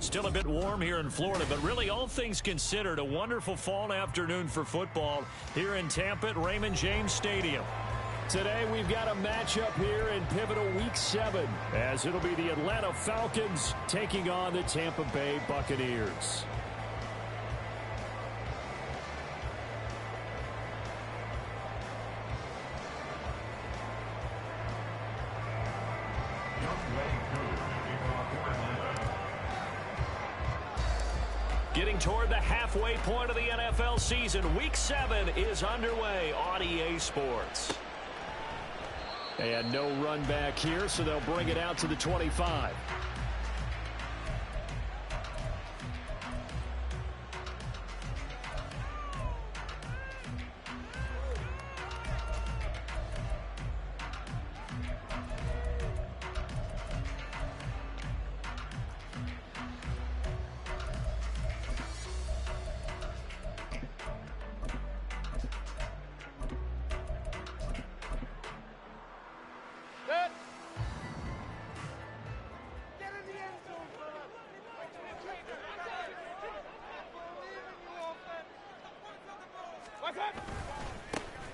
Still a bit warm here in Florida, but really all things considered, a wonderful fall afternoon for football here in Tampa at Raymond James Stadium. Today we've got a matchup here in pivotal Week 7, as it'll be the Atlanta Falcons taking on the Tampa Bay Buccaneers. Getting toward the halfway point of the NFL season, Week 7 is underway on EA Sports. And no run back here, so they'll bring it out to the 25.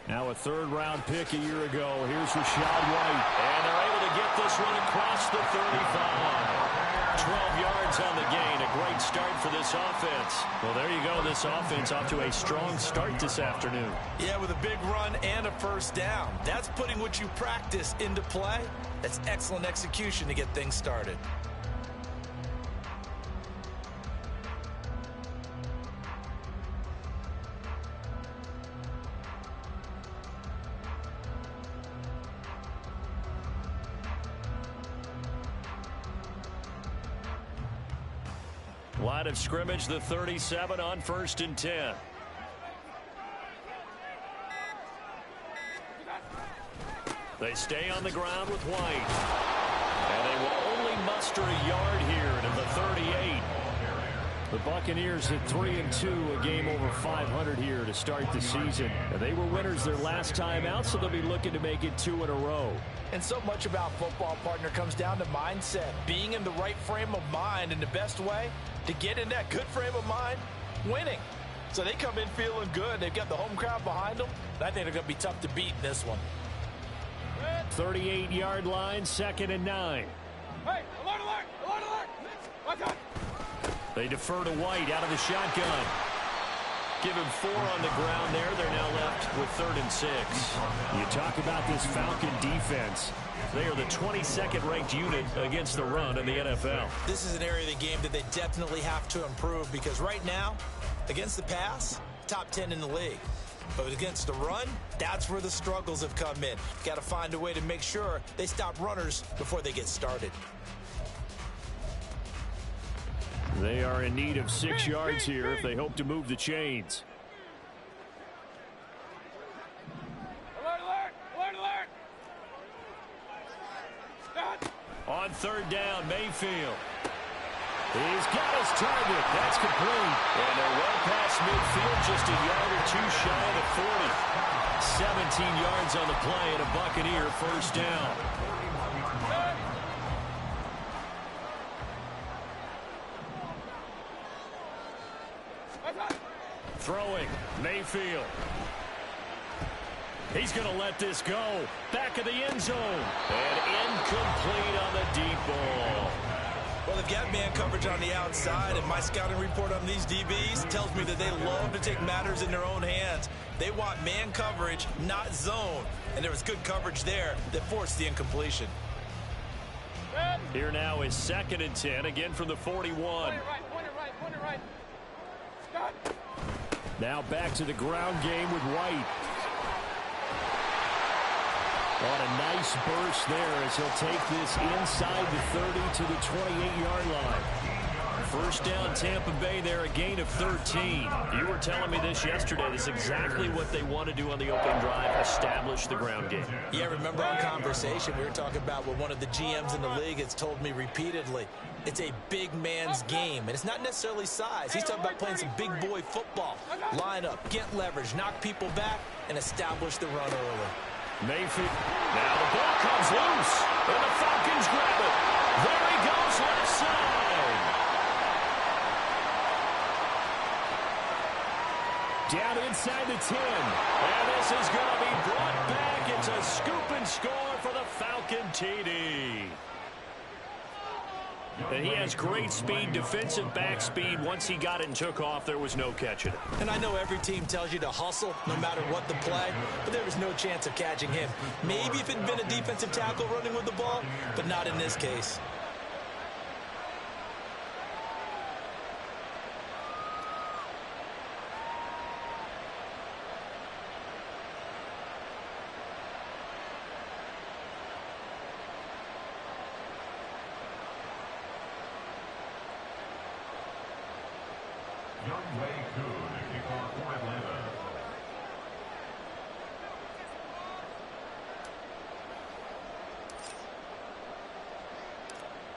Now a third-round pick a year ago. Here's Rachaad White. And they're able to get this one across the 35. 12 yards on the gain. A great start for this offense. Well, there you go. This offense off to a strong start this afternoon. Yeah, with a big run and a first down. That's putting what you practice into play. That's excellent execution to get things started. Line of scrimmage, the 37 on 1st and 10. They stay on the ground with White. And they will only muster a yard here to the 38. The Buccaneers at 3-2, a game over 500 here to start the season. And they were winners their last time out, so they'll be looking to make it 2 in a row. And so much about football, partner, comes down to mindset. Being in the right frame of mind, and the best way to get in that good frame of mind, winning. So they come in feeling good. They've got the home crowd behind them. I think they're going to be tough to beat in this one. 38-yard line, 2nd and 9. Hey, alert, alert, alert, alert. Watch out. They defer to White out of the shotgun. Give him 4 on the ground there. They're now left with 3rd and 6. You talk about this Falcon defense. They are the 22nd ranked unit against the run in the NFL. This is an area of the game that they definitely have to improve, because right now, against the pass, top 10 in the league. But against the run, that's where the struggles have come in. Got to find a way to make sure they stop runners before they get started. They are in need of 6 yards here if they hope to move the chains. Alert, alert, alert, alert. On 3rd down, Mayfield. He's got his target. That's complete. And they're well past midfield, just a yard or 2 shy of the 40. 17 yards on the play and a Buccaneer first down. Throwing, Mayfield. He's going to let this go. Back of the end zone. And incomplete on the deep ball. Well, they've got man coverage on the outside, and my scouting report on these DBs tells me that they love to take matters in their own hands. They want man coverage, not zone. And there was good coverage there that forced the incompletion. Here now is 2nd and 10, again from the 41. Point it right. Stop. Now back to the ground game with White. On a nice burst there as he'll take this inside the 30 to the 28-yard line. First down, Tampa Bay there, a gain of 13. You were telling me this yesterday. This is exactly what they want to do on the opening drive, establish the ground game. Yeah, remember our conversation we were talking about with one of the GMs in the league has told me repeatedly, it's a big man's game, and it's not necessarily size. He's talking about playing some big boy football. Line up, get leverage, knock people back, and establish the run early. Mayfield. Now the ball comes loose, and the Falcons grab it. There he goes, left side. Down inside the 10. And this is going to be brought back. It's a scoop and score for the Falcon TD. And he has great speed, defensive back speed. Once he got it and took off, there was no catching it. And I know every team tells you to hustle no matter what the play, but there was no chance of catching him. Maybe if it had been a defensive tackle running with the ball, but not in this case.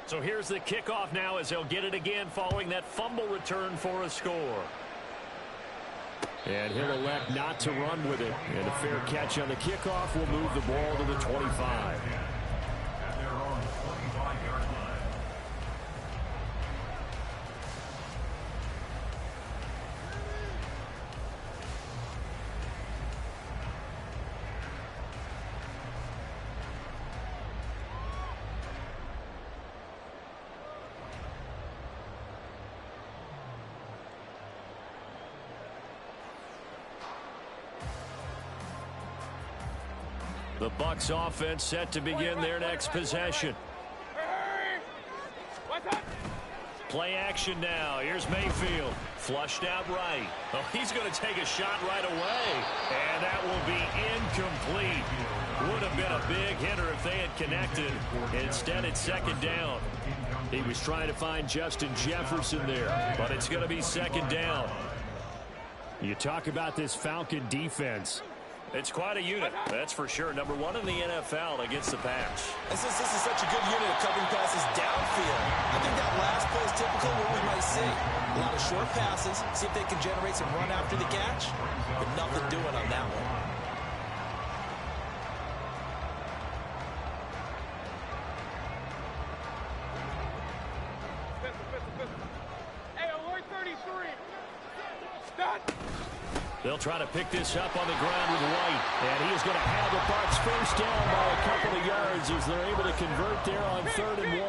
So here's the kickoff now as they'll get it again following that fumble return for a score. And he'll elect not to run with it. And a fair catch on the kickoff will move the ball to the 25. The Bucs offense set to begin their next possession. Play action now. Here's Mayfield. Flushed out right. Oh, he's going to take a shot right away. And that will be incomplete. Would have been a big hitter if they had connected. Instead, it's second down. He was trying to find Justin Jefferson there, but it's going to be second down. You talk about this Falcon defense. It's quite a unit, that's for sure. Number one in the NFL against the pass. This is such a good unit of covering passes downfield. I think that last play is typical of what we might see. A lot of short passes, see if they can generate some run after the catch, but nothing doing on that one. Hey, alert 33. Stop. They'll try to pick this up on the ground with White. And he is going to have the Bucs first down by a couple of yards as they're able to convert there on 3rd and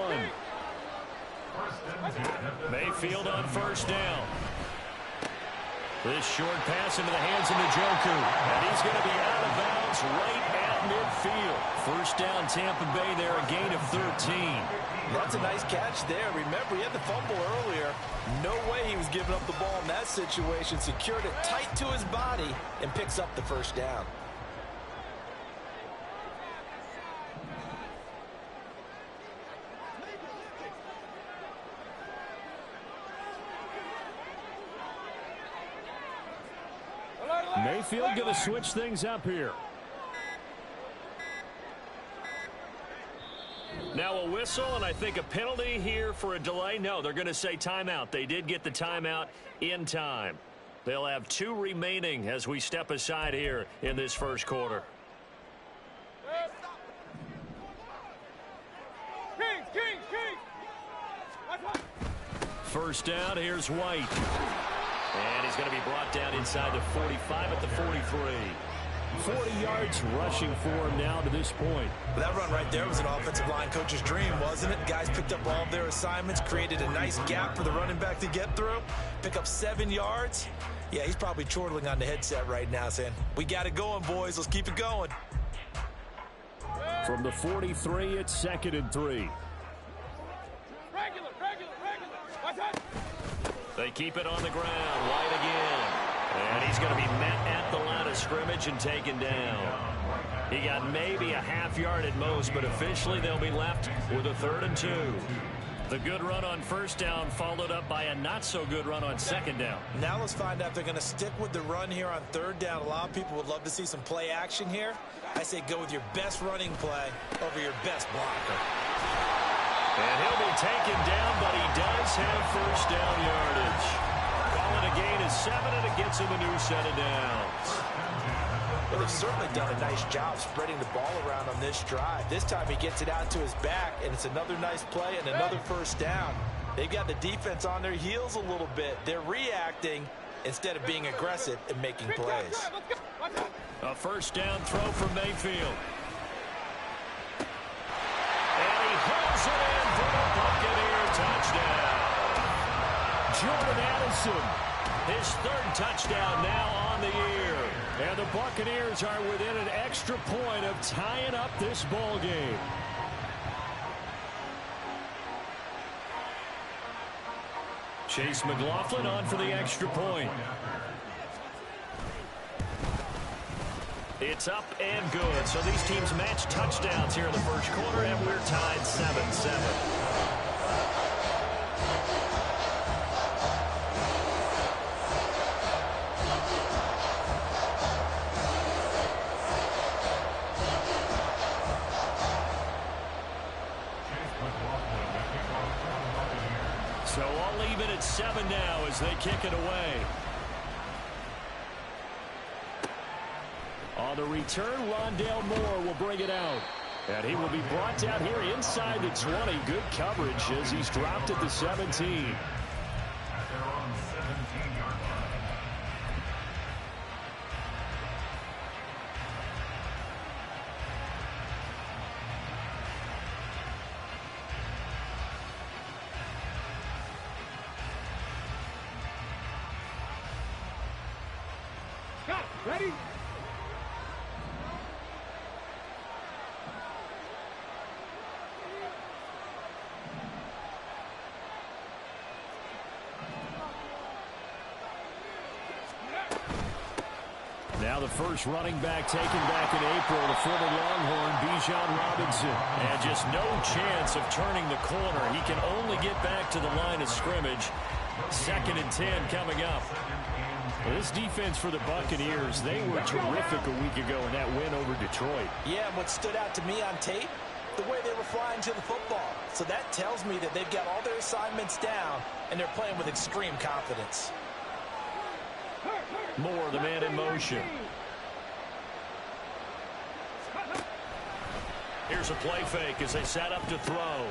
1. Mayfield on first down. This short pass into the hands of Njoku. And he's going to be out of bounds right at midfield. First down Tampa Bay there, a gain of 13. That's a nice catch there. Remember, he had the fumble earlier. No way he was giving up the ball in that situation. Secured it tight to his body and picks up the first down. Mayfield going to switch things up here. Now a whistle, and I think a penalty here for a delay. No, they're going to say timeout. They did get the timeout in time. They'll have 2 remaining as we step aside here in this first quarter. First down, here's White. And he's going to be brought down inside the 45 at the 43. 40 yards rushing for him now to this point. That run right there was an offensive line coach's dream, wasn't it? Guys picked up all of their assignments, created a nice gap for the running back to get through, pick up 7 yards. Yeah, he's probably chortling on the headset right now saying, we got it going, boys. Let's keep it going. From the 43, it's 2nd and 3. Regular. They keep it on the ground. White again. And he's going to be met at the line of scrimmage and taken down. He got maybe a half yard at most, but officially they'll be left with a 3rd and 2. The good run on first down followed up by a not-so-good run on second down. Now let's find out if they're going to stick with the run here on 3rd down. A lot of people would love to see some play action here. I say go with your best running play over your best blocker. And he'll be taken down, but he does have first down yardage. Calling a gain of 7, and it gets him a new set of downs. Well, they've certainly done a nice job spreading the ball around on this drive. This time he gets it out to his back, and it's another nice play and another first down. They've got the defense on their heels a little bit. They're reacting, instead of being aggressive and making plays. A first down throw from Mayfield. And he hauls it in for the Buccaneer touchdown. Jordan Addison, his third touchdown now on the year. And the Buccaneers are within an extra point of tying up this ball game. Chase McLaughlin on for the extra point. It's up and good. So these teams match touchdowns here in the first quarter, and we're tied 7-7. So I'll leave it at 7 now as they kick it away. On the return, Rondale Moore will bring it out. And he will be brought down here inside the 20. Good coverage as he's dropped at the 17. Ready? Now the first running back taken back in April, the former Longhorn, Bijan Robinson. And just no chance of turning the corner. He can only get back to the line of scrimmage. 2nd and 10 coming up. This defense for the Buccaneers, they were terrific a week ago in that win over Detroit. Yeah, and what stood out to me on tape, the way they were flying to the football. So that tells me that they've got all their assignments down, and they're playing with extreme confidence. Moore, the man in motion. Here's a play fake as they set up to throw.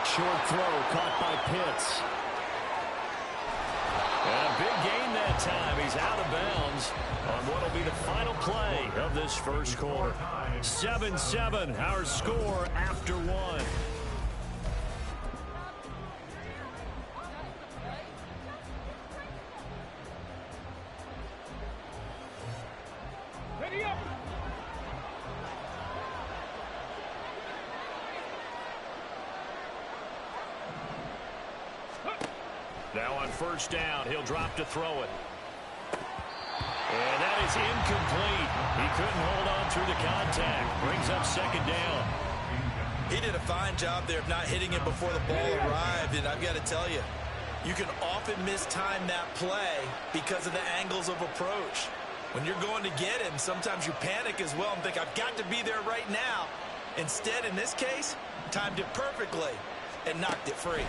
Short throw caught by Pitts. And a big gain that time. He's out of bounds on what will be the final play of this first quarter. 7-7, our score after 1. Ready up! Now on first down, he'll drop to throw it. And that is incomplete. He couldn't hold on through the contact. Brings up 2nd down. He did a fine job there of not hitting it before the ball arrived, and I've got to tell you, you can often mistime that play because of the angles of approach. When you're going to get him, sometimes you panic as well and think, I've got to be there right now. Instead, in this case, timed it perfectly and knocked it free.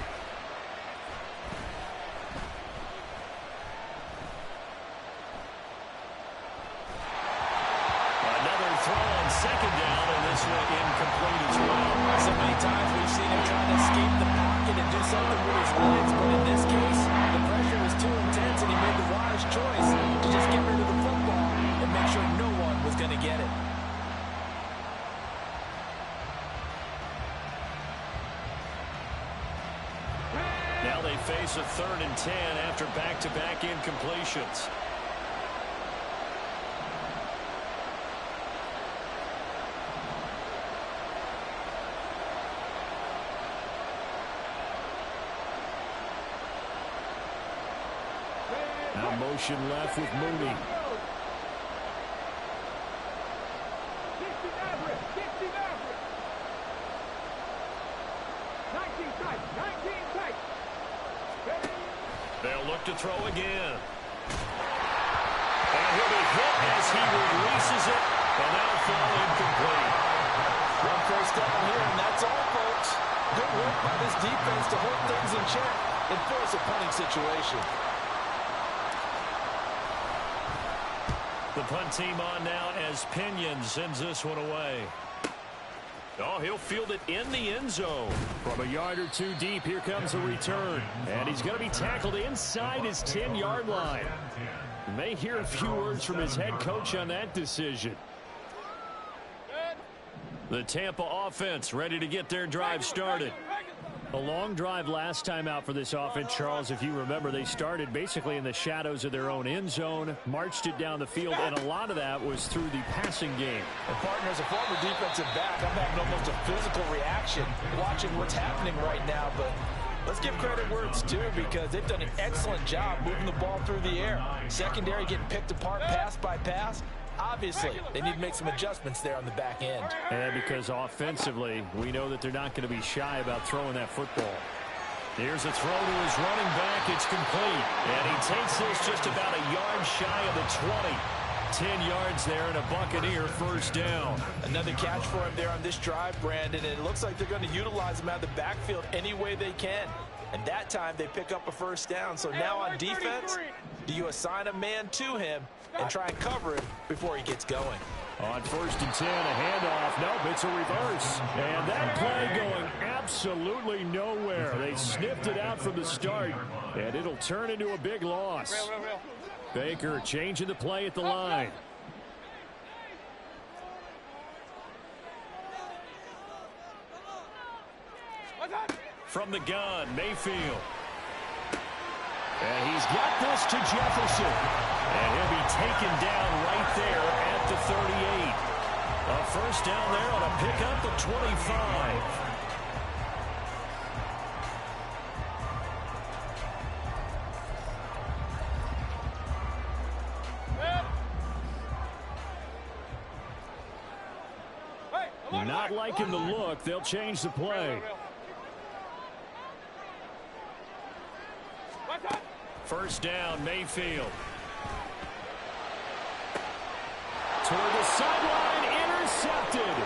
Throw on 2nd down, and this one incomplete as well. So many times we've seen him trying to escape the pocket and do something with his legs, but in this case, the pressure was too intense, and he made the wise choice to just get rid of the football and make sure no one was going to get it. Now they face a 3rd and 10 after back-to-back incompletions. Now motion left with Mooney. 60 average, 60 average. 19 tight, 19 tight. They'll look to throw again. And he'll be hit as he releases it, and that'll fall incomplete. One first down here, and that's all, folks. Good work by this defense to hold things in check and force a punting situation. The punt team on now as Pinion sends this one away. Oh, he'll field it in the end zone. From a yard or two deep, here comes a return. And he's going to be tackled inside his 10-yard line. You may hear a few words from his head coach on that decision. The Tampa offense ready to get their drive started. A long drive last time out for this offense, Charles. If you remember, they started basically in the shadows of their own end zone, marched it down the field, and a lot of that was through the passing game. And partner, as a former defensive back, I'm having almost a physical reaction watching what's happening right now. But let's give credit where it's due, because they've done an excellent job moving the ball through the air. Secondary getting picked apart pass by pass. Obviously, they need to make some adjustments there on the back end. And because offensively, we know that they're not going to be shy about throwing that football. Here's a throw to his running back. It's complete. And he takes this just about a yard shy of the 20. 10 yards there and a Buccaneer first down. Another catch for him there on this drive, Brandon, and it looks like they're going to utilize him out of the backfield any way they can. And that time they pick up a first down. So now on defense, do you assign a man to him and try and cover him before he gets going? On 1st and 10, a handoff. Nope, it's a reverse. And that play going absolutely nowhere. They sniffed it out from the start, and it'll turn into a big loss. Baker changing the play at the line. From the gun, Mayfield. And he's got this to Jefferson. And he'll be taken down right there at the 38. A first down there on a pickup of 25. Not liking the look. They'll change the play. First down, Mayfield. Toward the sideline, intercepted.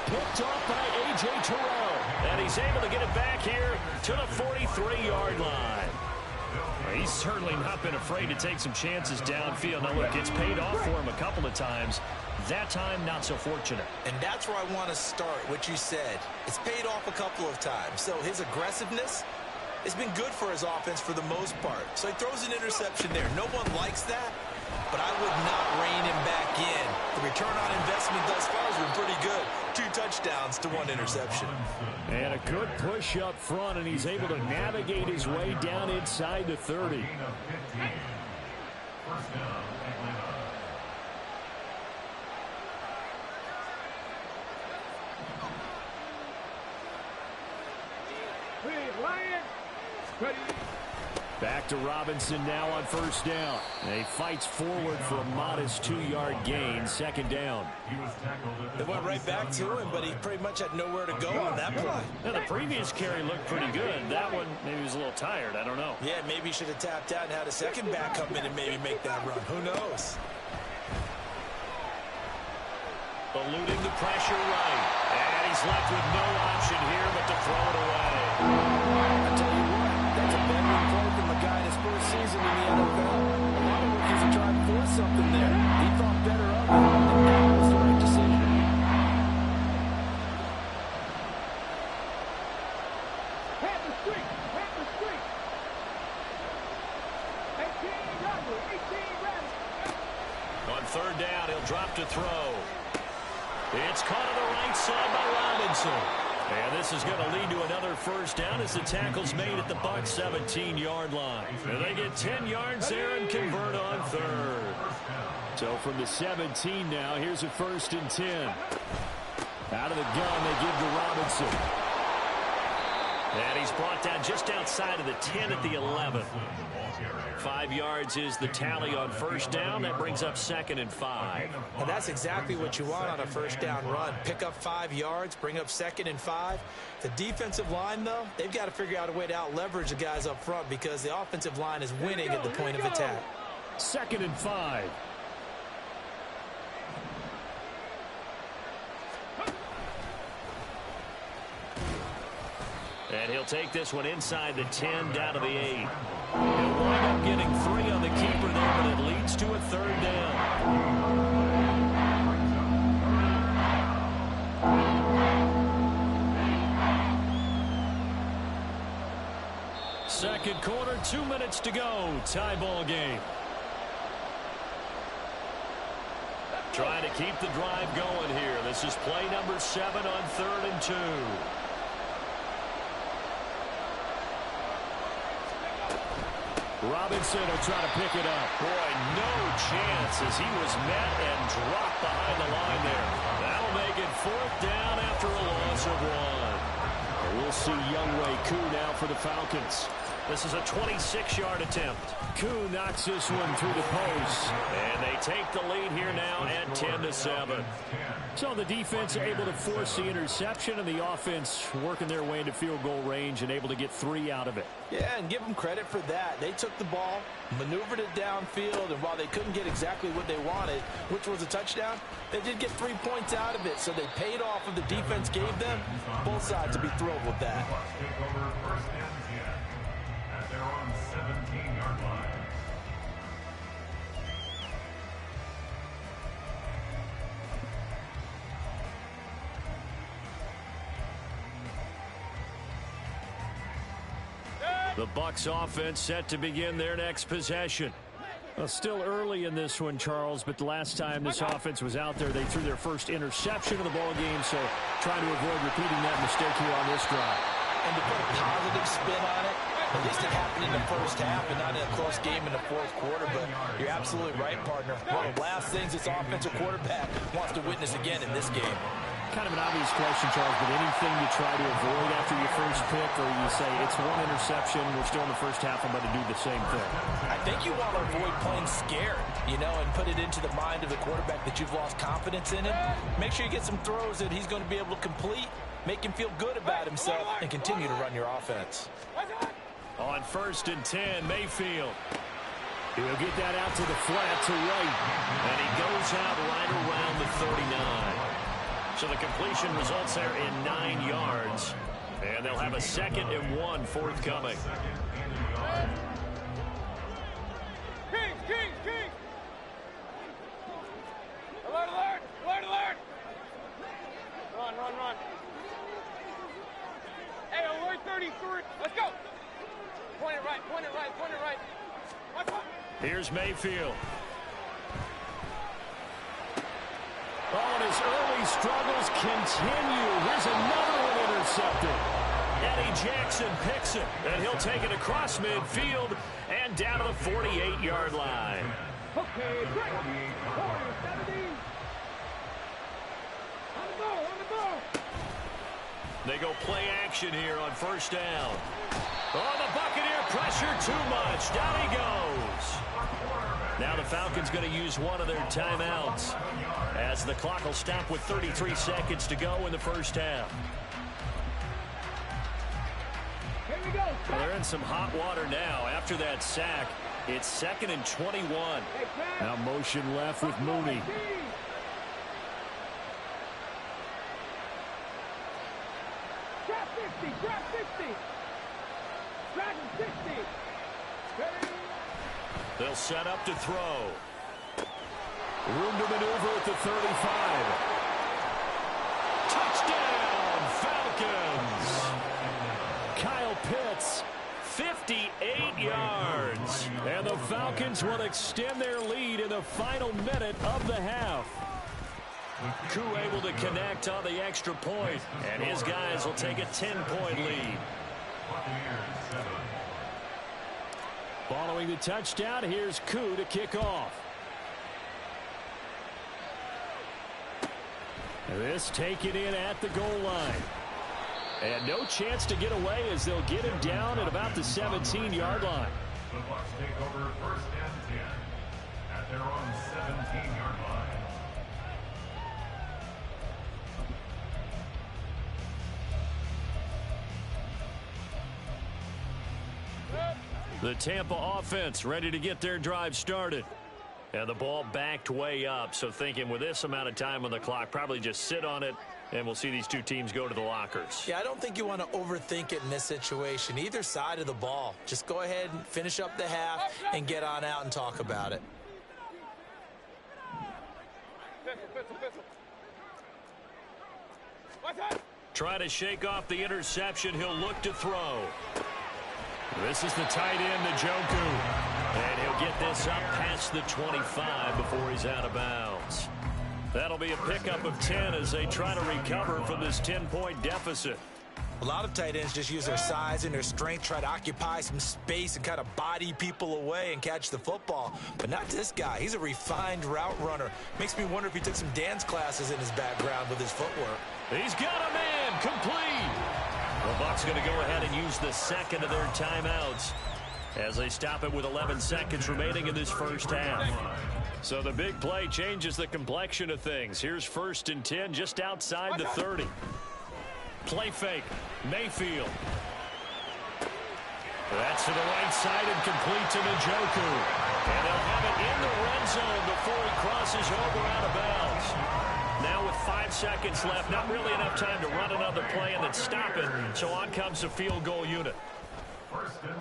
Picked off by A.J. Terrell. And he's able to get it back here to the 43-yard line. He's certainly not been afraid to take some chances downfield. Now, look, it's paid off for him a couple of times. That time, not so fortunate. And that's where I want to start, what you said. It's paid off a couple of times. So his aggressiveness has been good for his offense for the most part. So he throws an interception there. No one likes that, but I would not rein him back in. The return on investment thus far has been pretty good. 2 touchdowns to 1 interception. And a good push up front, and he's able to navigate his way down inside the 30. Back to Robinson now on first down. And he fights forward for a modest 2-yard gain. Second down. They went right back to him, but he pretty much had nowhere to go on that play. Now, the previous carry looked pretty good. That one, maybe he was a little tired. I don't know. Yeah, maybe he should have tapped out and had a second back come in and maybe make that run. Who knows? Eluding the pressure right. And he's left with no option here but to throw it away. I tell you what, that's a veteran play from a guy in his first season in the NFL. A lot of rookies are trying to force something there. He thought better of it, and that was the right decision. Hit the street! Hit the street! 18 Randall! 18 Randall! On third down, he'll drop to throw. It's caught on the right side by Robinson. And this is going to lead to another first down as the tackle's made at the Bucs 17-yard line. And they get 10 yards there and convert on third. So from the 17 now, here's a 1st and 10. Out of the gun, they give to Robinson. And he's brought down just outside of the 10 at the 11. 5 yards is the tally on first down. That brings up 2nd and 5. And that's exactly what you want on a first down run. Pick up 5 yards, bring up 2nd and 5. The defensive line, though, they've got to figure out a way to out-leverage the guys up front because the offensive line is winning at the point of attack. 2nd and 5. And he'll take this one inside the 10 down to the 8. He'll wind up getting 3 on the keeper there, but it leads to a 3rd down. second quarter, 2 minutes to go. Tie ball game. Trying to keep the drive going here. This is play number 7 on 3rd and 2. Robinson will try to pick it up. Boy, no chance as he was met and dropped behind the line there. That'll make it 4th down after a loss of 1. And we'll see Younghoe Koo now for the Falcons. This is a 26-yard attempt. Koo knocks this one through the post. And they take the lead here now at 10-7. So the defense able to force the interception, and the offense working their way into field goal range and able to get 3 out of it. Yeah, and give them credit for that. They took the ball, maneuvered it downfield, and while they couldn't get exactly what they wanted, which was a touchdown, they did get 3 points out of it, so they paid off what the defense gave them. Both sides will be thrilled with that. The Bucs offense set to begin their next possession. Well, still early in this one, Charles, but the last time this offense was out there, they threw their first interception of the ball game, so trying to avoid repeating that mistake here on this drive. And to put a positive spin on it, at least it happened in the first half and not in a close game in the 4th quarter, but you're absolutely right, partner. One of the last things this offensive quarterback wants to witness again in this game. Kind of an obvious question, Charles, but anything you try to avoid after your first pick, or you say it's 1 interception, we're still in the first half, I'm going to do the same thing? I think you want to avoid playing scared, you know, and put it into the mind of the quarterback that you've lost confidence in him. Make sure you get some throws that he's going to be able to complete, make him feel good about himself, and continue to run your offense. On 1st and 10, Mayfield. He'll get that out to the flat to right, and he goes out right around the 39. So the completion results there in 9 yards. And they'll have a 2nd and 1 forthcoming. King! Alert! Run. Hey, alert 33. Let's go. Point it right. Watch out. Here's Mayfield. Oh, and his early struggles continue. Here's another one intercepted. Eddie Jackson picks it, and he'll take it across midfield and down to the 48-yard line. Okay, break. 17. On the ball. They go play action here on 1st down. Oh, the Buccaneer pressure too much. Down he goes. Now the Falcons going to use one of their timeouts as the clock will stop with 33 seconds to go in the first half. Here we go. Well, they're in some hot water now. After that sack, it's 2nd and 21. Now motion left with Mooney. Trap 50. Dragon 60. Ready? They'll set up to throw. Room to maneuver at the 35. Touchdown, Falcons! Kyle Pitts, 58 yards. And the Falcons will extend their lead in the final minute of the half. Koo able to connect on the extra point, and his guys will take a 10-point lead. Following the touchdown, here's Koo to kick off. This taken in at the goal line. And no chance to get away as they'll get him down at about the 17-yard line. The Bucs take over 1st and 10 at their own 17-yard line. The Tampa offense ready to get their drive started. And the ball backed way up, so thinking with this amount of time on the clock, probably just sit on it, and we'll see these two teams go to the lockers. Yeah, I don't think you want to overthink it in this situation. Either side of the ball. Just go ahead and finish up the half and get on out and talk about it. Pistol. Watch out. Trying to shake off the interception. He'll look to throw. This is the tight end, Njoku. And he'll get this up past the 25 before he's out of bounds. That'll be a pickup of 10 as they try to recover from this 10-point deficit. A lot of tight ends just use their size and their strength, try to occupy some space and kind of body people away and catch the football. But not this guy. He's a refined route runner. Makes me wonder if he took some dance classes in his background with his footwork. He's got a man complete. The Bucs going to go ahead and use the second of their timeouts as they stop it with 11 seconds remaining in this first half. So the big play changes the complexion of things. Here's 1st and 10 just outside the 30. Play fake. Mayfield. That's to the right side and complete to Njoku. And they'll have it in the red zone before he crosses over out of bounds. Now with 5 seconds left, not really enough time to run another play and then stop it. So on comes the field goal unit.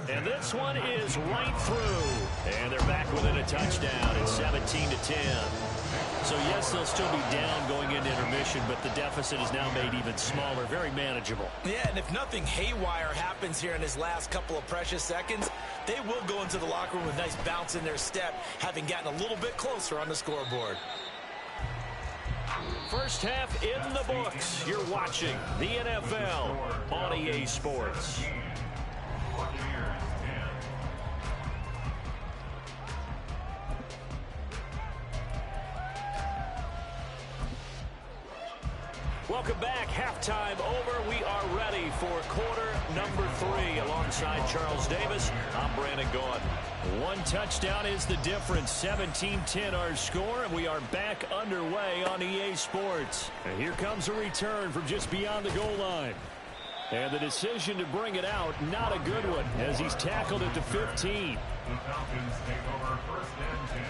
And this one is right through. And they're back within a touchdown. It's 17-10. So, yes, they'll still be down going into intermission, but the deficit is now made even smaller, very manageable. Yeah, and if nothing haywire happens here in his last couple of precious seconds, they will go into the locker room with a nice bounce in their step, having gotten a little bit closer on the scoreboard. First half in the books. You're watching the NFL on EA Sports. Welcome back. Halftime over. We are ready for quarter number 3. Alongside Charles Davis, I'm Brandon Gaudin. 1 touchdown is the difference. 17-10 our score, and we are back underway on EA Sports. And here comes a return from just beyond the goal line. And the decision to bring it out, not a good one, as he's tackled at the 15. The Falcons take over 1st and 10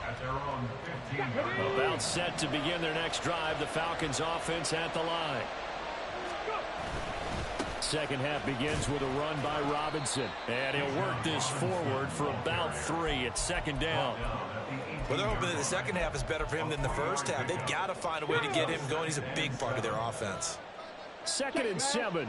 at their own 15-yard line. About set to begin their next drive. The Falcons offense at the line. Second half begins with a run by Robinson. And he'll work this forward for about 3. It's 2nd down. Well, they're hoping that the second half is better for him than the first half. They've got to find a way to get him going. He's a big part of their offense. 2nd and 7.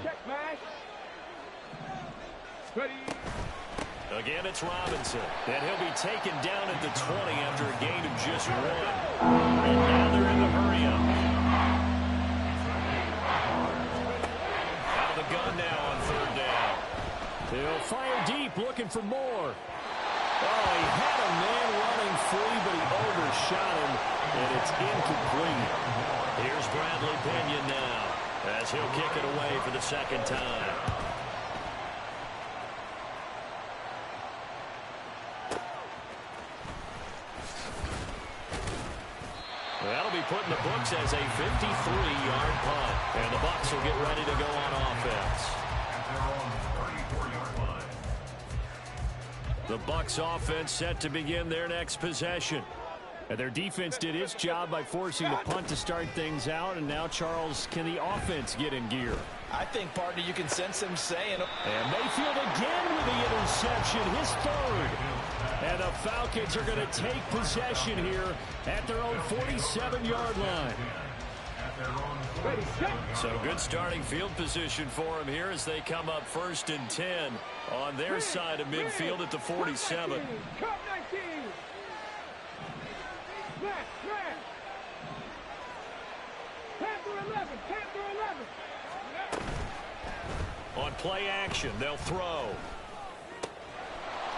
Again, it's Robinson. And he'll be taken down at the 20 after a gain of just 1. And now they're in the hurry-up. Out of the gun now on 3rd down. He'll fire deep, looking for more. Oh, he had a man running free, but he overshot him, and it's incomplete. Here's Bradley Pinion now, as he'll kick it away for the 2nd time. That'll be put in the books as a 53-yard punt. And the Bucs will get ready to go on offense. At their own 34-yard line. The Bucs offense set to begin their next possession. And their defense did its job by forcing the punt to start things out. And now, Charles, can the offense get in gear? I think, partner, you can sense him saying. And Mayfield again with the interception, his 3rd. And the Falcons are going to take possession here at their own 47-yard line. So good starting field position for them here as they come up 1st and 10 on their side of midfield at the 47. On play action, they'll throw.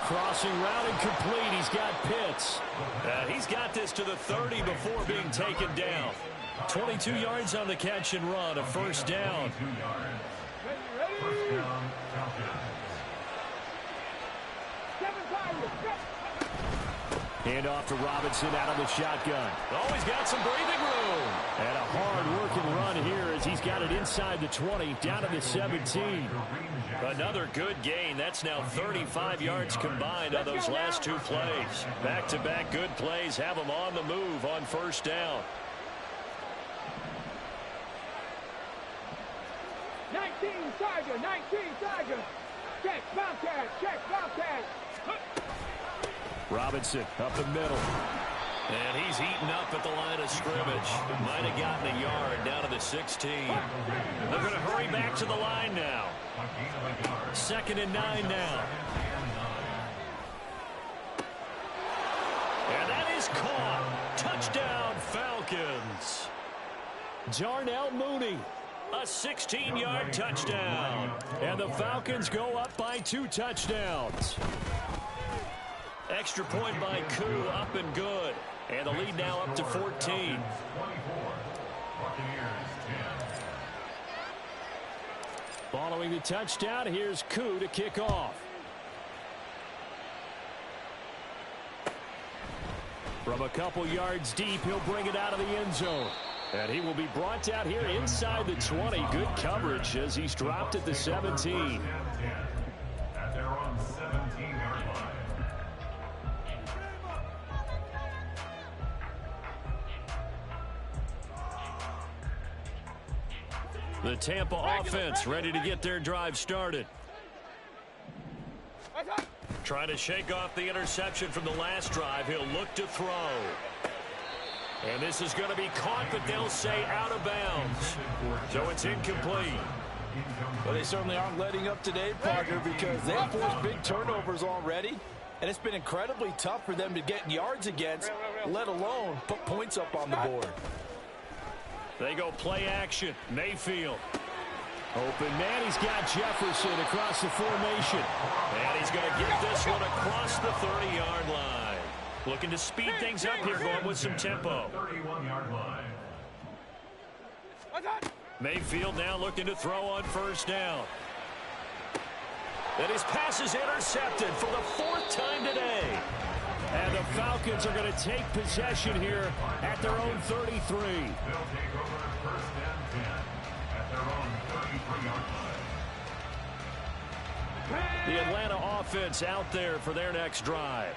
Crossing route and complete. He's got Pitts. He's got this to the 30 before being taken down. 22 yards on the catch and run, a 1st down. Hand off to Robinson out of the shotgun. Oh, he's got some breathing room. And a hard-working run here as he's got it inside the 20, down to the 17. Another good gain. That's now 35 yards combined on those last 2 plays. Back-to-back good plays have them on the move on 1st down. 19 Tiger, 19 Tiger. Check, Bobcat, check, Bobcat. Robinson up the middle. And he's eaten up at the line of scrimmage. Might have gotten a yard down to the 16. They're going to hurry back to the line now. 2nd and 9 now. And that is caught. Touchdown, Falcons. Darnell Mooney, a 16-yard touchdown. And the Falcons go up by 2 touchdowns. Extra point by Koo, up and good. And the lead now up to 14. Following the touchdown, here's Koo to kick off. From a couple yards deep, he'll bring it out of the end zone. And he will be brought down here inside the 20. Good coverage as he's dropped at the 17. At their own 17-yard line. The Tampa offense ready to get their drive started. Trying to shake off the interception from the last drive. He'll look to throw. And this is going to be caught, but they'll say out of bounds. So it's incomplete. Well, they certainly aren't letting up today, partner, because they've forced big turnovers already. And it's been incredibly tough for them to get yards against, let alone put points up on the board. They go play action. Mayfield. Open man. He's got Jefferson across the formation. And he's going to get this one across the 30-yard line. Looking to speed things up here, going with some tempo. 31-yard line. Mayfield now looking to throw on first down. And his pass is intercepted for the 4th time today. And the Falcons are going to take possession here at their own 33. They'll take over 1st and 10 at their own 33-yard line. The Atlanta offense out there for their next drive.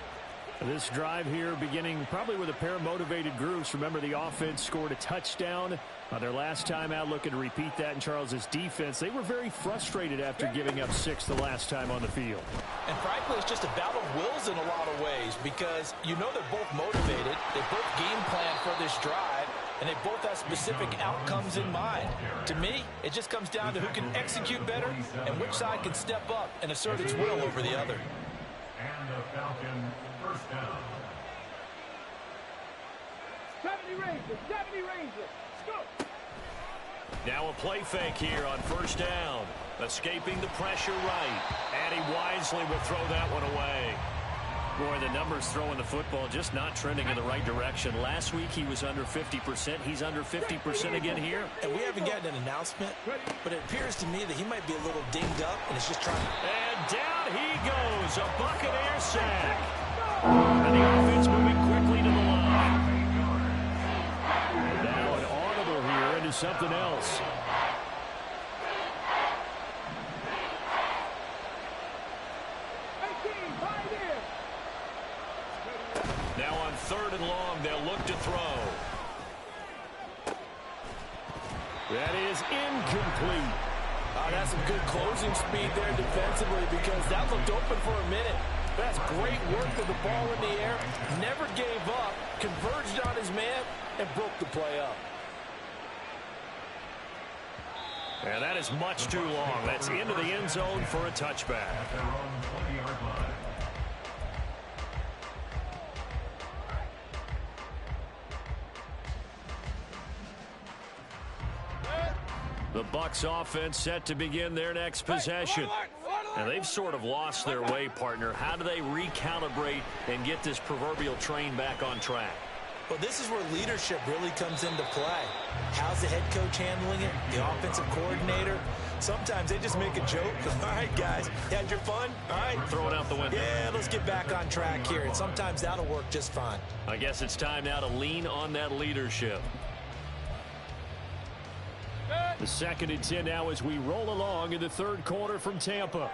This drive here beginning probably with a pair of motivated groups. Remember, the offense scored a touchdown on their last time out, looking to repeat that in Charles's defense. They were very frustrated after giving up 6 the last time on the field. And frankly, it's just a battle of wills in a lot of ways because you know they're both motivated. They both game plan for this drive, and they both have specific outcomes in mind. To me, it just comes down to who can execute better and which side can step up and assert its will over the other. And the Falcon 1st down. 70 Rangers, 70 Rangers. Go. Now a play fake here on first down. Escaping the pressure right. And he wisely will throw that one away. Boy, the numbers throwing the football just not trending in the right direction. Last week he was under 50%. He's under 50% again here. And we haven't gotten an announcement, but it appears to me that he might be a little dinged up and is just trying to... And down he goes. A Buccaneer sack. And the offense moving quickly to the line. Now an audible here into something else. Now on 3rd and long, they'll look to throw. That is incomplete. That's some good closing speed there defensively because that looked open for a minute. That's great work with the ball in the air. Never gave up, converged on his man, and broke the play up. And that is much too long. That's into the end zone for a touchback. At their own 20-yard line. The Bucs offense set to begin their next possession. And they've sort of lost their way, partner. How do they recalibrate and get this proverbial train back on track? Well, this is where leadership really comes into play. How's the head coach handling it? The offensive coordinator? Sometimes they just make a joke. All right, guys, you had your fun? All right. Throw it out the window. Yeah, let's get back on track here. And sometimes that'll work just fine. I guess it's time now to lean on that leadership. The 2nd and 10 now as we roll along in the 3rd quarter from Tampa.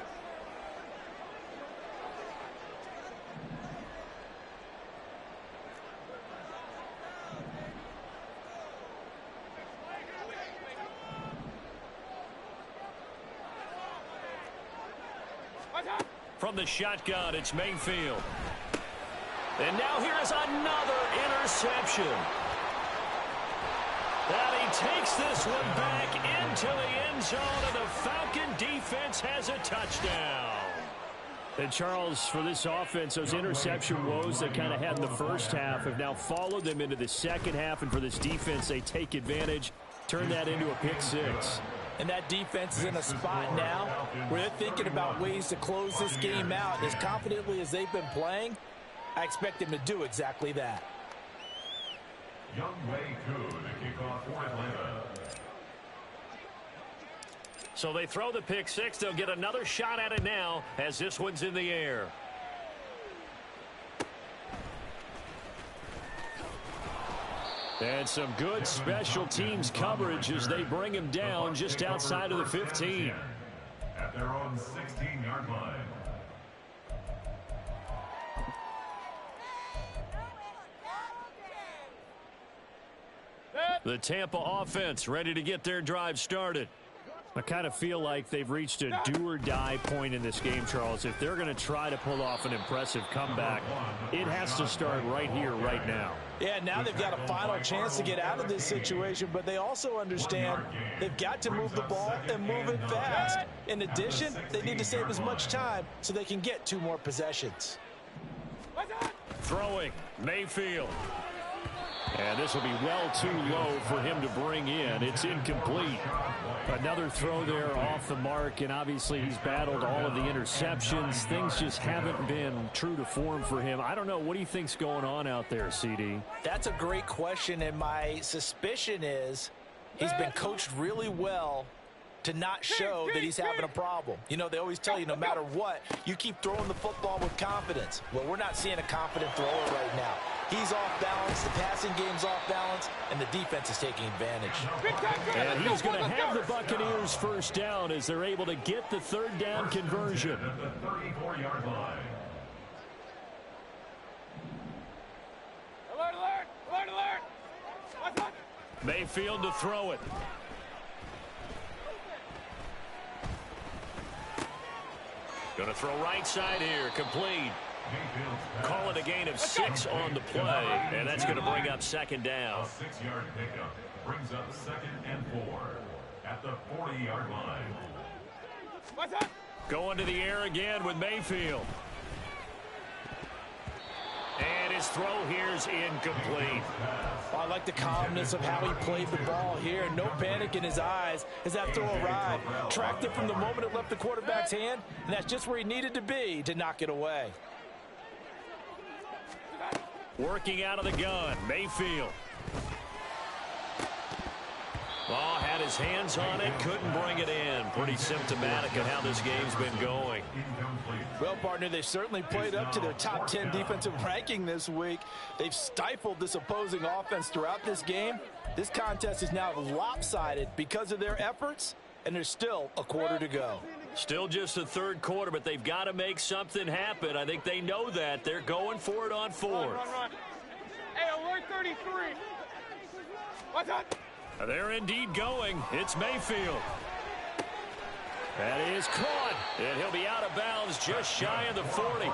From the shotgun, it's Mayfield. And now here is another interception. And he takes this one back into the end zone, and the Falcon defense has a touchdown. And Charles, for this offense, those interception woes they kind of had in the first half have now followed them into the second half. And for this defense, they take advantage, turn that into a pick six. And that defense is in a spot now where they're thinking about ways to close this game out. As confidently as they've been playing, I expect them to do exactly that. Young Wei Koo to kick off for Atlanta. So they throw the pick six. They'll get another shot at it now as this one's in the air. And some good special teams coverage as they bring him down just outside of the 15. At their own 16-yard line. The Tampa offense ready to get their drive started. I kind of feel like they've reached a do-or-die point in this game, Charles. If they're going to try to pull off an impressive comeback, it has to start right here, right now. Yeah, now they've got a final chance to get out of this situation, but they also understand they've got to move the ball and move it fast. In addition, they need to save as much time so they can get 2 more possessions. Throwing, Mayfield. And this will be well too low for him to bring in. It's incomplete. Another throw there off the mark, and obviously he's battled all of the interceptions. Things just haven't been true to form for him. I don't know. What do you think's going on out there, CD? That's a great question, and my suspicion is he's been coached really well to not show that he's having a problem. You know, they always tell you no matter what, you keep throwing the football with confidence. Well, we're not seeing a confident thrower right now. He's off balance, the passing game's off balance, and the defense is taking advantage. And he's going to have the Buccaneers first down as they're able to get the third down conversion. At the 34-yard line. Alert, alert, alert, alert. Watch out. Mayfield to throw it. Going to throw right side here, complete. Call it a gain of 6 on the play, and that's going to bring up second down. A 6-yard pickup brings up 2nd and 4 at the 40-yard line. Watch out. Going to the air again with Mayfield. And his throw here's incomplete. I like the calmness of how he played the ball here. No panic in his eyes as that throw arrived. Tracked it from the moment it left the quarterback's hand, and that's just where he needed to be to knock it away. Working out of the gun, Mayfield. Oh, had his hands on it, couldn't bring it in. Pretty symptomatic of how this game's been going. Well, partner, they've certainly played up to their top 10 defensive ranking this week. They've stifled this opposing offense throughout this game. This contest is now lopsided because of their efforts, and there's still a quarter to go. Still just the third quarter, but they've got to make something happen. I think they know that. They're going for it on 4th. Run. Hey, alert 33. Watch out. They're indeed going. It's Mayfield. That is caught, and he'll be out of bounds just shy of the 40.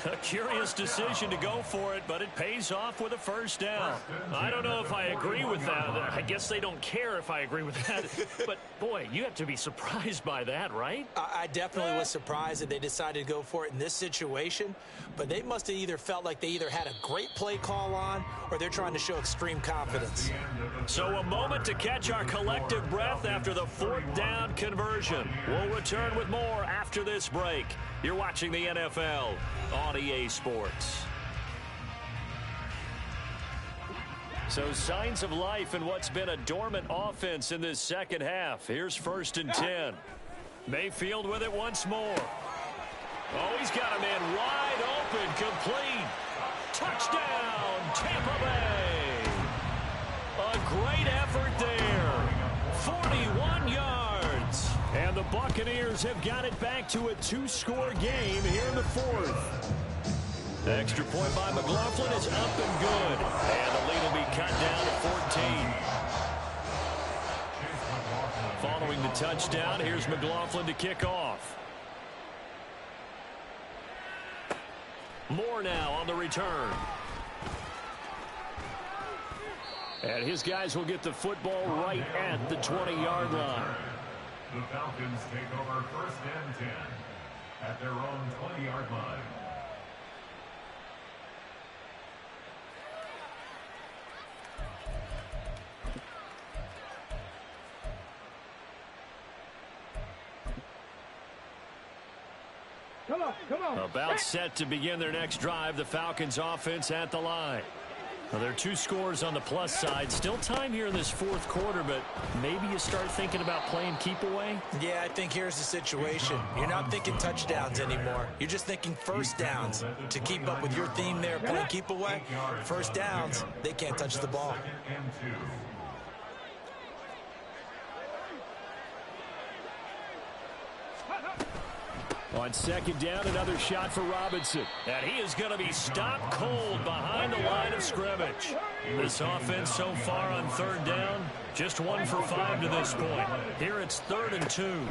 A curious decision to go for it, but it pays off with a first down. I don't know if I agree with that. I guess they don't care if I agree with that. But, boy, you have to be surprised by that, right? I definitely was surprised that they decided to go for it in this situation, but they must have either felt like they either had a great play call on or they're trying to show extreme confidence. So a moment to catch our collective breath after the 4th down conversion. We'll return with more after this break. You're watching the NFL on EA Sports. So signs of life in what's been a dormant offense in this second half. Here's 1st and 10. Mayfield with it once more. Oh, he's got a man wide open, complete. Touchdown, Tampa Bay. A great effort there. 41 yards. And the Buccaneers have got it back to a 2-score game here in the 4th. The extra point by McLaughlin is up and good. And the lead will be cut down to 14. Following the touchdown, here's McLaughlin to kick off. Moore now on the return. And his guys will get the football right at the 20-yard line. The Falcons take over first and 10 at their own 20-yard line. Come on. About set to begin their next drive, the Falcons offense at the line. Well, there are 2 scores on the plus side. Still time here in this fourth quarter, but maybe you start thinking about playing keep away? Yeah, I think here's the situation. You're not thinking touchdowns anymore. You're just thinking first downs. To keep up with your theme there, playing keep away, first downs, they can't touch the ball. Second and 2. On second down, another shot for Robinson. And he is going to be stopped cold behind the line of scrimmage. This offense so far on third down, just 1 for 5 to this point. Here it's 3rd and 2.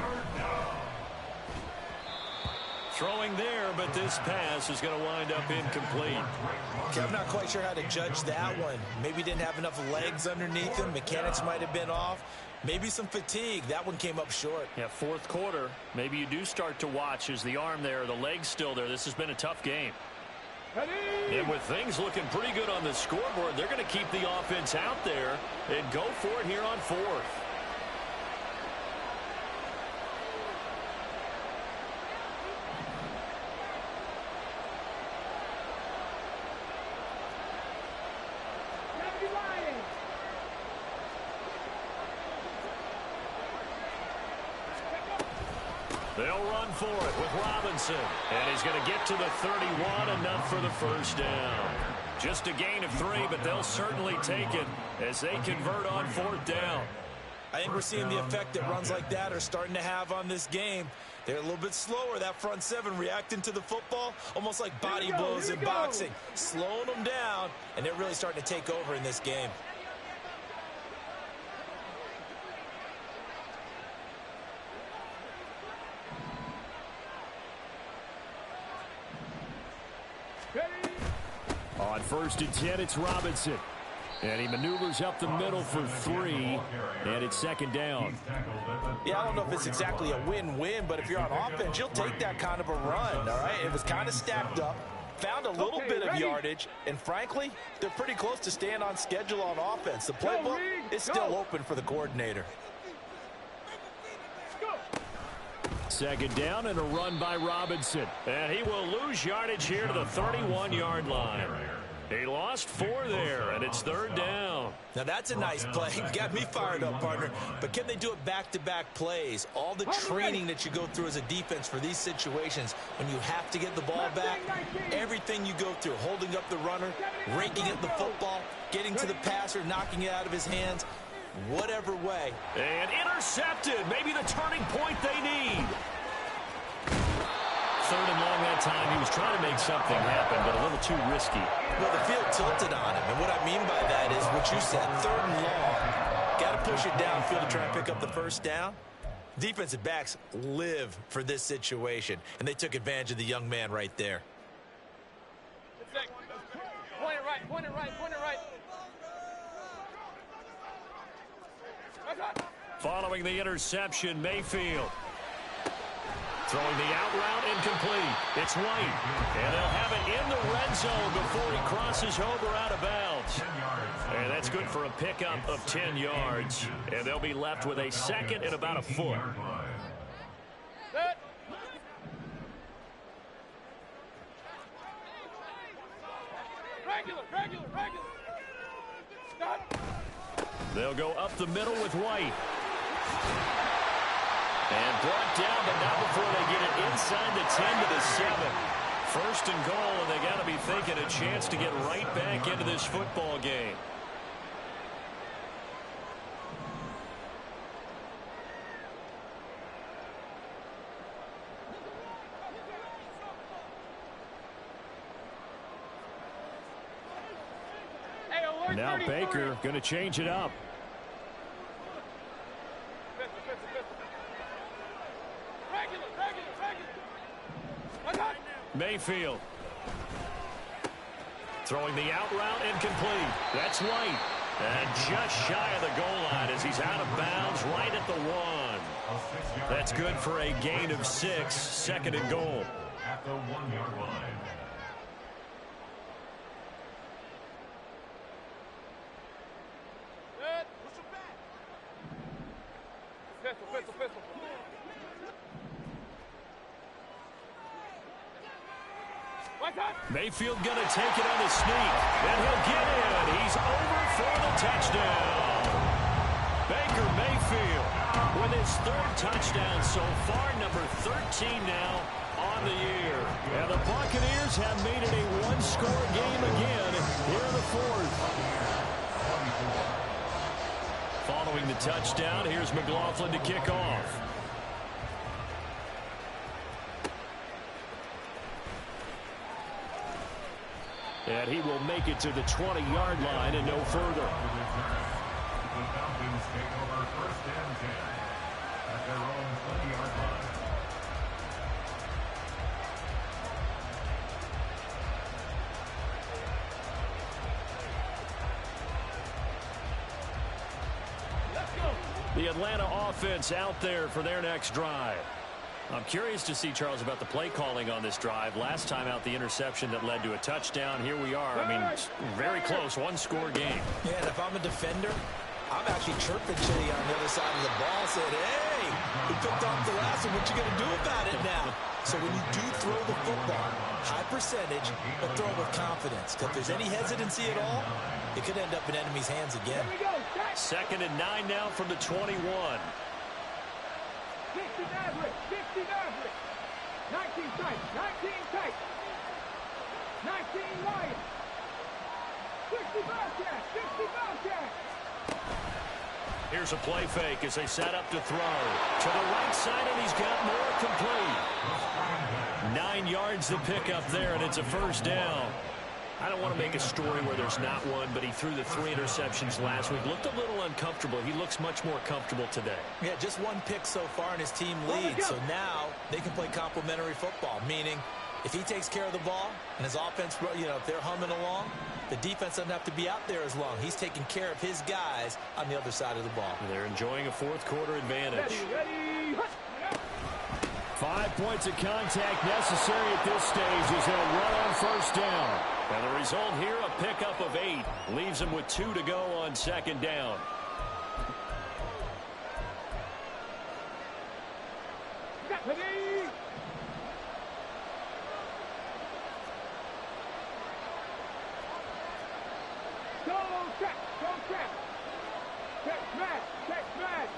Throwing there, but this pass is going to wind up incomplete. Okay, I'm not quite sure how to judge that one. Maybe didn't have enough legs underneath him. Mechanics might have been off. Maybe some fatigue. That one came up short. Yeah, fourth quarter. Maybe you do start to watch as the arm there, the leg's still there. This has been a tough game. And with things looking pretty good on the scoreboard, they're going to keep the offense out there and go for it here on 4th. They'll run for it with Robinson. And he's going to get to the 31, enough for the first down. Just a gain of 3, but they'll certainly take it as they convert on 4th down. I think we're seeing the effect that runs like that are starting to have on this game. They're a little bit slower, that front 7 reacting to the football, almost like body blows in boxing, slowing them down, and they're really starting to take over in this game. On 1st and 10, it's Robinson. And he maneuvers up the middle for 3, and it's 2nd down. Yeah, I don't know if it's exactly a win-win, but if you're on offense, you'll take that kind of a run, all right? It was kind of stacked up, found a little bit of yardage, and frankly, they're pretty close to staying on schedule on offense. The playbook is still open for the coordinator. 2nd down and a run by Robinson. And he will lose yardage here to the 31-yard line. He lost 4 there, and it's 3rd down. Now, that's a nice play. Got me fired up, partner. But can they do it back-to-back plays? All the training that you go through as a defense for these situations, when you have to get the ball back, everything you go through, holding up the runner, raking at the football, getting to the passer, knocking it out of his hands, whatever way. And intercepted. Maybe the turning point they need. 3rd and long that time. He was trying to make something happen, but a little too risky. Well, the field tilted on him, and what I mean by that is what you said, 3rd and long. Got to push it downfield to try and pick up the first down. Defensive backs live for this situation, and they took advantage of the young man right there. Point it right, point it right, point it right. Following the interception, Mayfield. Throwing the out route incomplete. It's White. And they'll have it in the red zone before he crosses over out of bounds. And that's good for a pickup of 10 yards. And they'll be left with a 2nd and about a foot. Set. Regular. Stop. They'll go up the middle with White. And brought down, but not before they get it inside the 10 to the 7. 1st and goal, and they got to be thinking a chance to get right back into this football game. Now Baker going to change it up. Mayfield. Throwing the out route incomplete. That's White. And just shy of the goal line as he's out of bounds right at the 1. That's good for a gain of 6. Second and goal. At the 1-yard line. Pistol. Mayfield going to take it on the sneak. And he'll get in. He's over for the touchdown. Baker Mayfield with his 3rd touchdown so far, number 13 now on the year. And the Buccaneers have made it a one-score game again here in the 4th. Following the touchdown, here's McLaughlin to kick off. And he will make it to the 20-yard line and no further. The Falcons take over 1st and 10 at their own 20-yard line. The Atlanta offense out there for their next drive. I'm curious to see, Charles, about the play calling on this drive. Last time out, the interception that led to a touchdown. Here we are. I mean, very close, one-score game. Yeah, and if I'm a defender, I'm actually chirping Chitty on the other side of the ball, saying, hey, we picked off the last one. What you going to do about it now? So when you do throw the football, high percentage, but throw it with confidence. Because if there's any hesitancy at all, it could end up in enemy's hands again. 2nd and 9 now from the 21. 60 average. 19 tight. 19 wide. 60 Bobcat. Here's a play fake as they set up to throw. To the right side, and he's got more complete. 9 yards to pick up there, and it's a 1st down. I don't want to make a story where there's not one, but he threw the 3 interceptions last week. Looked a little uncomfortable. He looks much more comfortable today. Yeah, just 1 pick so far, and his team leads. So now they can play complementary football, meaning if he takes care of the ball and his offense, if they're humming along, the defense doesn't have to be out there as long. He's taking care of his guys on the other side of the ball. They're enjoying a 4th quarter advantage. Ready. 5 points of contact necessary at this stage as they'll run on 1st down. And the result here, a pickup of 8. Leaves them with 2 to go on 2nd down. Ready. Go track. Check smash.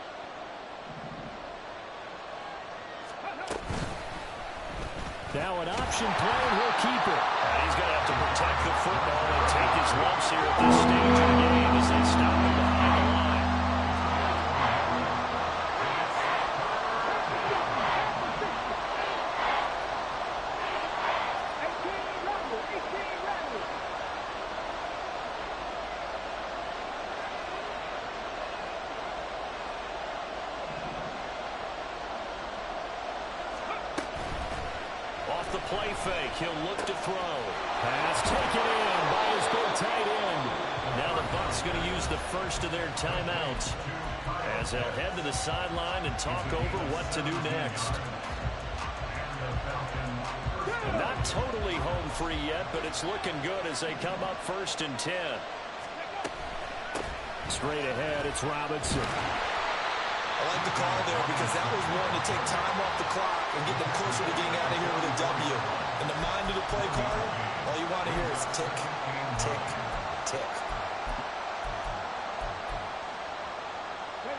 Now an option play, and he'll keep it. And he's going to have to protect the football and take his lumps here at this stage of the game as they stop him behind the line. Off the play fake, he'll look to throw. Pass taken in by his big tight end. Now the Bucs going to use the first of their timeouts as they'll head to the sideline and talk over what to do next. Not totally home free yet, but it's looking good as they come up 1st and 10. Straight ahead, it's Robinson. I like the call there because that was one to take time off the clock and get them closer to getting out of here with a W. In the mind of the play caller, all you want to hear is tick, tick, tick.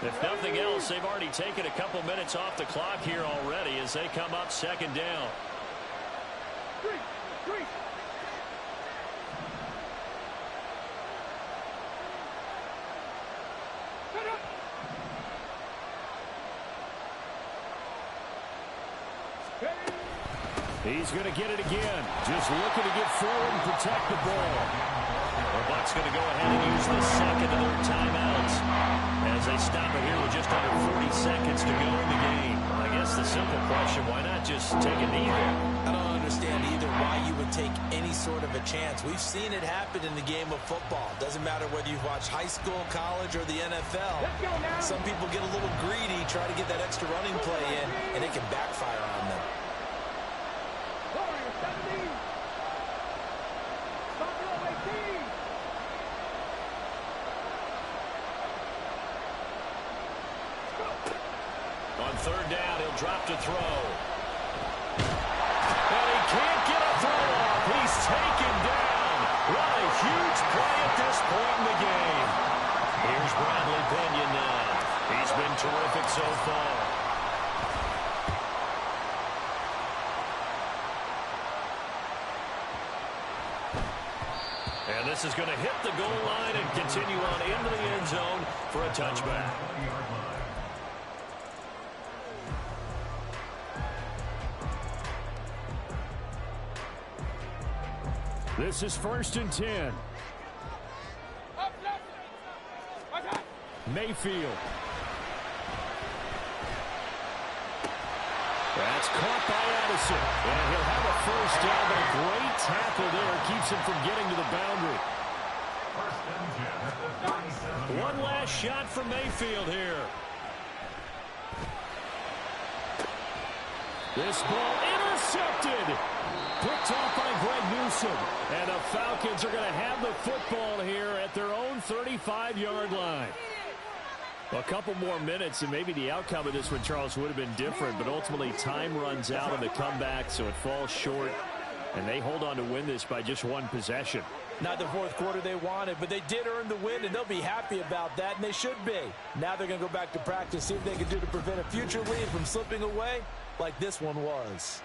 If nothing else, they've already taken a couple minutes off the clock here already as they come up 2nd down. Three. He's going to get it again. Just looking to get forward and protect the ball. The Bucs going to go ahead and use the 2nd of their timeouts as they stop it here with just under 40 seconds to go in the game. I guess the simple question, why not just take a knee there? I don't understand either why you would take any sort of a chance. We've seen it happen in the game of football. Doesn't matter whether you've watched high school, college, or the NFL. Some people get a little greedy, try to get that extra running play in, and it can backfire on them. On third down, he'll drop to throw. And he can't get a throw off. He's taken down. What a huge play at this point in the game. Here's Bradley Pinion now. He's been terrific so far. And this is going to hit the goal line and continue on into the end zone for a touchback. This is 1st and 10. Mayfield. That's caught by Addison. And he'll have a first down, but a great tackle there keeps him from getting to the boundary. One last shot for Mayfield here. This ball intercepted. Picked off by Greg Newsom. And the Falcons are going to have the football here at their own 35-yard line. A couple more minutes, and maybe the outcome of this one, Charles, would have been different. But ultimately, time runs out on the comeback, so it falls short. And they hold on to win this by just one possession. Not the fourth quarter they wanted, but they did earn the win, and they'll be happy about that, and they should be. Now they're going to go back to practice, see what they can do to prevent a future lead from slipping away like this one was.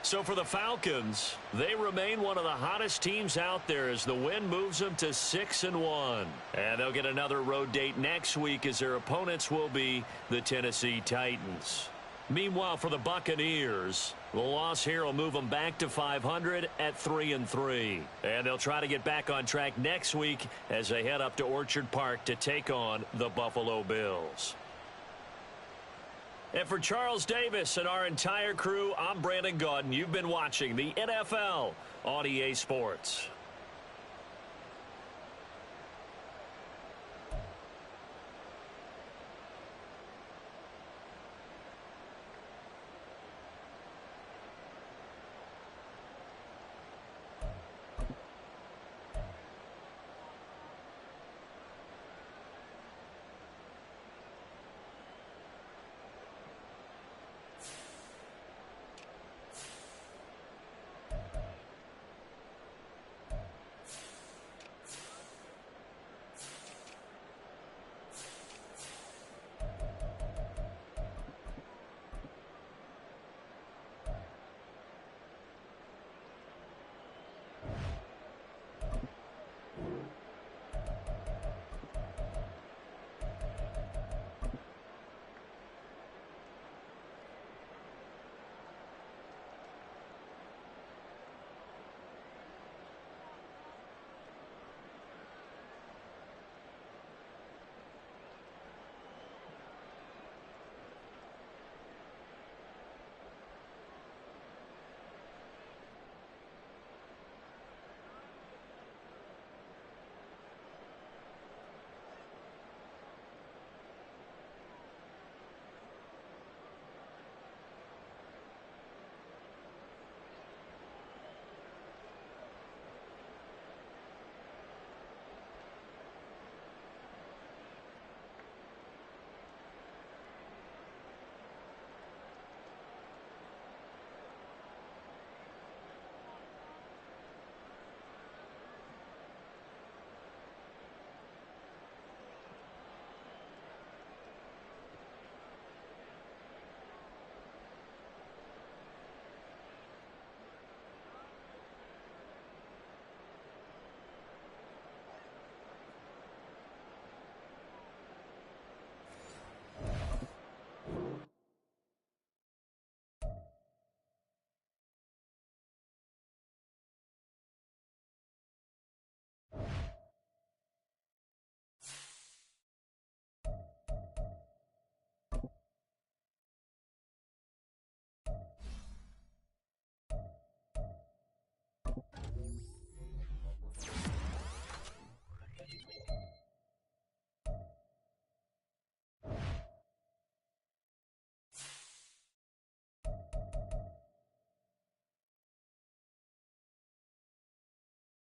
So for the Falcons, they remain one of the hottest teams out there as the win moves them to 6-1. And they'll get another road date next week as their opponents will be the Tennessee Titans. Meanwhile, for the Buccaneers, the loss here will move them back to 500 at 3-3. And they'll try to get back on track next week as they head up to Orchard Park to take on the Buffalo Bills. And for Charles Davis and our entire crew, I'm Brandon Gaudin. You've been watching the NFL on EA Sports.